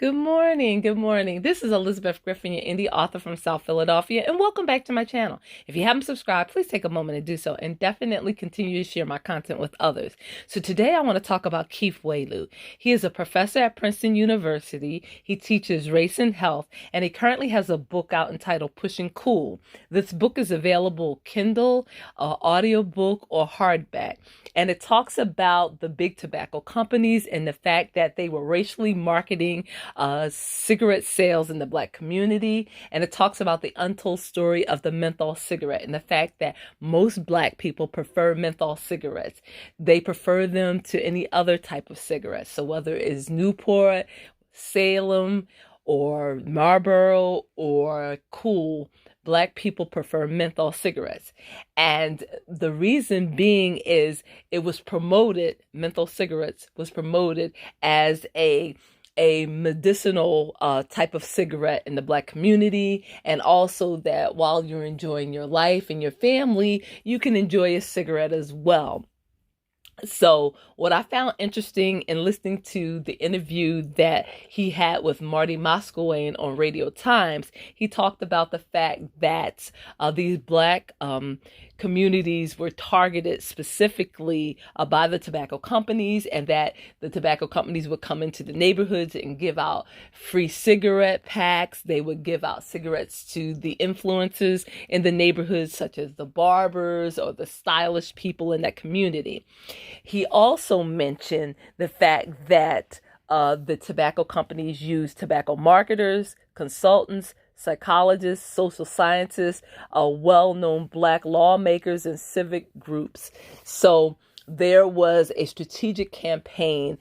Good morning. Good morning. This is Elizabeth Griffin, your indie author from South Philadelphia, and welcome back to my channel. If you haven't subscribed, please take a moment to do so and definitely continue to share my content with others. So today I want to talk about Keith Wailoo. He is a professor at Princeton University. He teaches race and health, and he currently has a book out entitled Pushing Cool. This book is available Kindle, audiobook, or hardback, and it talks about the big tobacco companies and the fact that they were racially marketing cigarette sales in the Black community, and it talks about the untold story of the menthol cigarette and the fact that most Black people prefer menthol cigarettes. They prefer them to any other type of cigarette. So whether it's Newport, Salem, or Marlboro, or Cool, Black people prefer menthol cigarettes. And the reason being is menthol cigarettes was promoted as a medicinal type of cigarette in the Black community, and also that while you're enjoying your life and your family, you can enjoy a cigarette as well. So what I found interesting in listening to the interview that he had with Marty Moscowane on Radio Times, he talked about the fact that these Black communities were targeted specifically by the tobacco companies, and that the tobacco companies would come into the neighborhoods and give out free cigarette packs. They would give out cigarettes to the influencers in the neighborhoods, such as the barbers or the stylish people in that community. He also mentioned the fact that the tobacco companies use tobacco marketers, consultants, psychologists, social scientists, well-known Black lawmakers, and civic groups. So there was a strategic campaign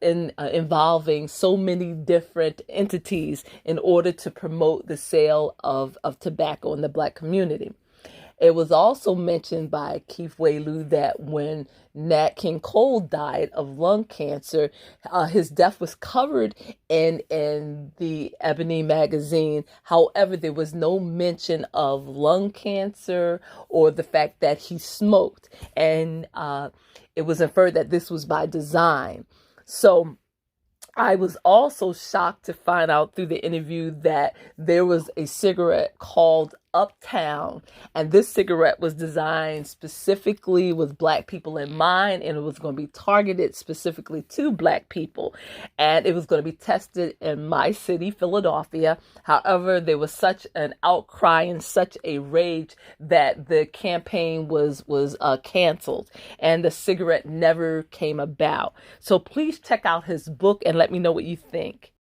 involving so many different entities in order to promote the sale of tobacco in the Black community. It was also mentioned by Keith Wailoo that when Nat King Cole died of lung cancer, his death was covered in the Ebony magazine. However, there was no mention of lung cancer or the fact that he smoked. And it was inferred that this was by design. So I was also shocked to find out through the interview that there was a cigarette called Uptown, and this cigarette was designed specifically with Black people in mind, and it was going to be targeted specifically to Black people, and it was going to be tested in my city, Philadelphia. However, there was such an outcry and such a rage that the campaign was canceled, and the cigarette never came about. So please check out his book and let me know what you think.